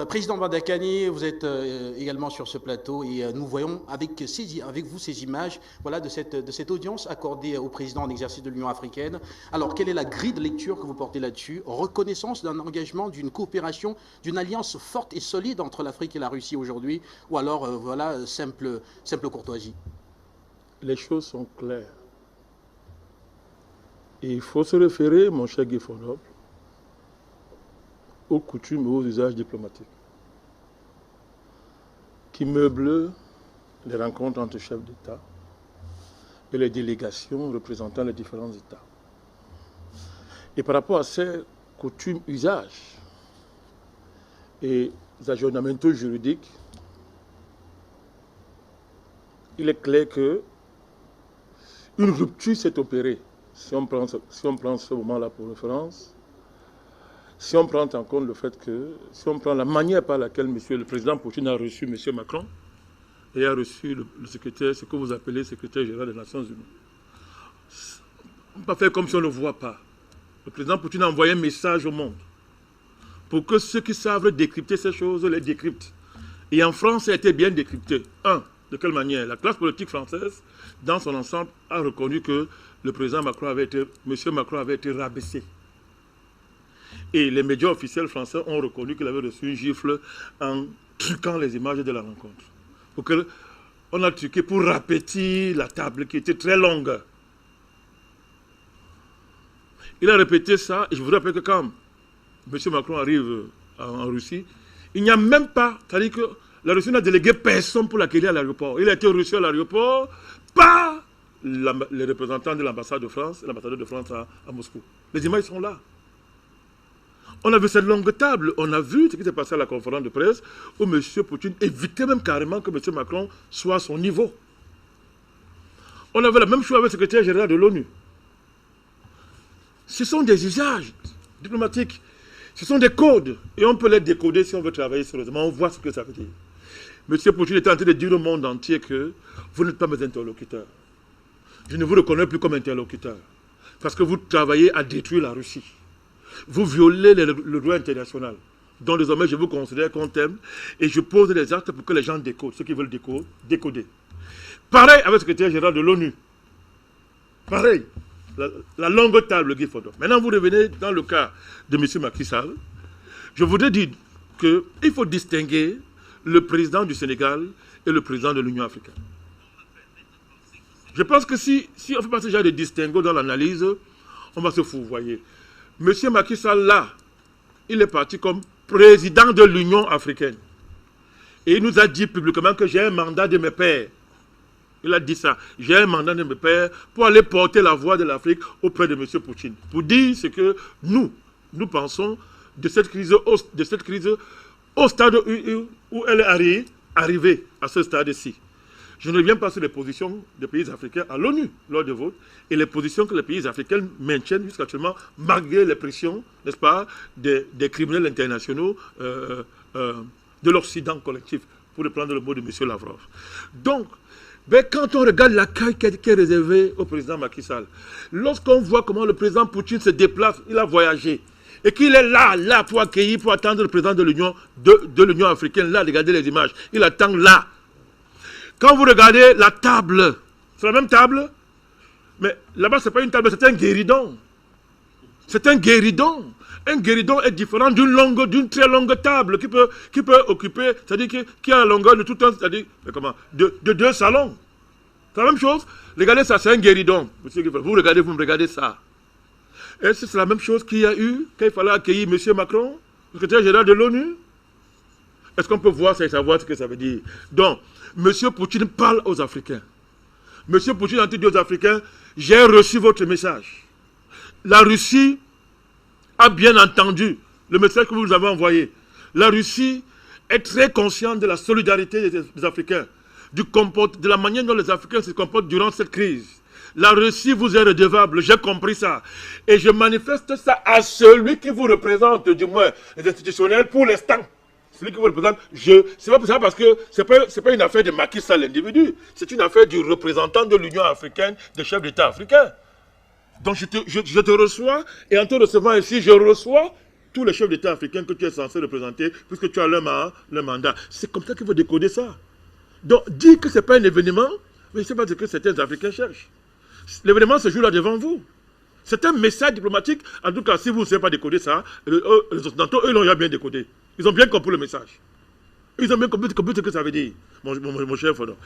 Président Badakani, vous êtes également sur ce plateau et nous voyons avec vous ces images voilà, de cette audience accordée au président en exercice de l'Union africaine. Alors, quelle est la grille de lecture que vous portez là-dessus? Reconnaissance d'un engagement, d'une coopération, d'une alliance forte et solide entre l'Afrique et la Russie aujourd'hui, ou alors, voilà, simple courtoisie? Les choses sont claires. Et il faut se référer, mon cher Guy Fondop, aux coutumes et aux usages diplomatiques qui meublent les rencontres entre chefs d'État et les délégations représentant les différents États. Et par rapport à ces coutumes, usages et aggiornaments juridiques, il est clair que une rupture s'est opérée, si on prend ce moment-là pour référence, si on prend en compte le fait que, si on prend la manière par laquelle le président Poutine a reçu M. Macron et a reçu le secrétaire, ce que vous appelez secrétaire général des Nations Unies. On ne peut pas faire comme si on ne le voit pas. Le président Poutine a envoyé un message au monde pour que ceux qui savent décrypter ces choses les décryptent. Et en France, ça a été bien décrypté. De quelle manière? La classe politique française, dans son ensemble, a reconnu que le président Macron M. Macron avait été rabaissé. Et les médias officiels français ont reconnu qu'il avait reçu une gifle en truquant les images de la rencontre. On a truqué pour répéter la table qui était très longue. Il a répété ça, et je vous rappelle que quand M. Macron arrive en Russie, il n'y a même pas, c'est-à-dire que la Russie n'a délégué personne pour l'accueillir à l'aéroport. Il a été reçu à l'aéroport par les représentants de l'ambassade de France, l'ambassadeur de France à Moscou. Les images sont là. On a vu cette longue table, on a vu ce qui s'est passé à la conférence de presse où M. Poutine évitait même carrément que M. Macron soit à son niveau. On avait la même chose avec le secrétaire général de l'ONU. Ce sont des usages diplomatiques, ce sont des codes, et on peut les décoder si on veut travailler sérieusement, on voit ce que ça veut dire. M. Poutine est en train de dire au monde entier que vous n'êtes pas mes interlocuteurs. Je ne vous reconnais plus comme interlocuteur, parce que vous travaillez à détruire la Russie. Vous violez le droit international. Donc désormais, je vous considère comme tel et je pose les actes pour que les gens décodent, ceux qui veulent décoder. Pareil avec le secrétaire général de l'ONU. Pareil. La longue table, Guy Fondop. Maintenant, vous revenez dans le cas de M. Macky Sall. Je voudrais dire qu'il faut distinguer le président du Sénégal et le président de l'Union africaine. Je pense que si on ne fait pas ce genre de distinguo dans l'analyse, on va se fourvoyer. M. Macky Sall, là, il est parti comme président de l'Union africaine. Et il nous a dit publiquement que j'ai un mandat de mes pairs. Il a dit ça. J'ai un mandat de mes pairs pour aller porter la voix de l'Afrique auprès de M. Poutine. Pour dire ce que nous pensons de cette crise au stade où elle est arrivée à ce stade-ci. Je ne reviens pas sur les positions des pays africains à l'ONU lors de vote et les positions que les pays africains maintiennent jusqu'à actuellement malgré les pressions, n'est-ce pas, des criminels internationaux de l'Occident collectif, pour reprendre le mot de M. Lavrov. Donc, quand on regarde l'accueil qui est réservé au président Macky Sall, lorsqu'on voit comment le président Poutine se déplace, il a voyagé, et qu'il est là pour accueillir, pour attendre le président de l'Union africaine, là, regardez les images, il attend là. Quand vous regardez la table, c'est la même table, mais là-bas, ce n'est pas une table, c'est un guéridon. C'est un guéridon. Un guéridon est différent d'une très longue table qui peut occuper, c'est-à-dire qui a la longueur de tout un, c'est-à-dire, de 2 salons. C'est la même chose. Regardez ça, c'est un guéridon. Vous me regardez ça. Est-ce que c'est la même chose qu'il y a eu quand il fallait accueillir M. Macron, le secrétaire général de l'ONU? Est-ce qu'on peut voir ça et savoir ce que ça veut dire? Donc, M. Poutine parle aux Africains. M. Poutine a dit aux Africains, j'ai reçu votre message. La Russie a bien entendu le message que vous nous avez envoyé. La Russie est très consciente de la solidarité des Africains, de la manière dont les Africains se comportent durant cette crise. La Russie vous est redevable, j'ai compris ça. Et je manifeste ça à celui qui vous représente, du moins les institutionnels, pour l'instant. Celui qui vous représente, c'est pas pour ça parce que c'est pas une affaire de Macky Sall, l'individu. C'est une affaire du représentant de l'Union africaine, des chefs d'État africains. Donc je te reçois, et en te recevant ici, je reçois tous les chefs d'État africains que tu es censé représenter, puisque tu as leur mandat. C'est comme ça qu'il faut décoder ça. Donc, dire que ce n'est pas un événement, mais je ne sais pas ce que certains Africains cherchent. L'événement se joue là devant vous. C'est un message diplomatique. En tout cas, si vous ne savez pas décoder ça, les Occidentaux, eux, l'ont bien décodé. Ils ont bien compris le message. Ils ont bien compris ce que ça veut dire, mon cher Fodor.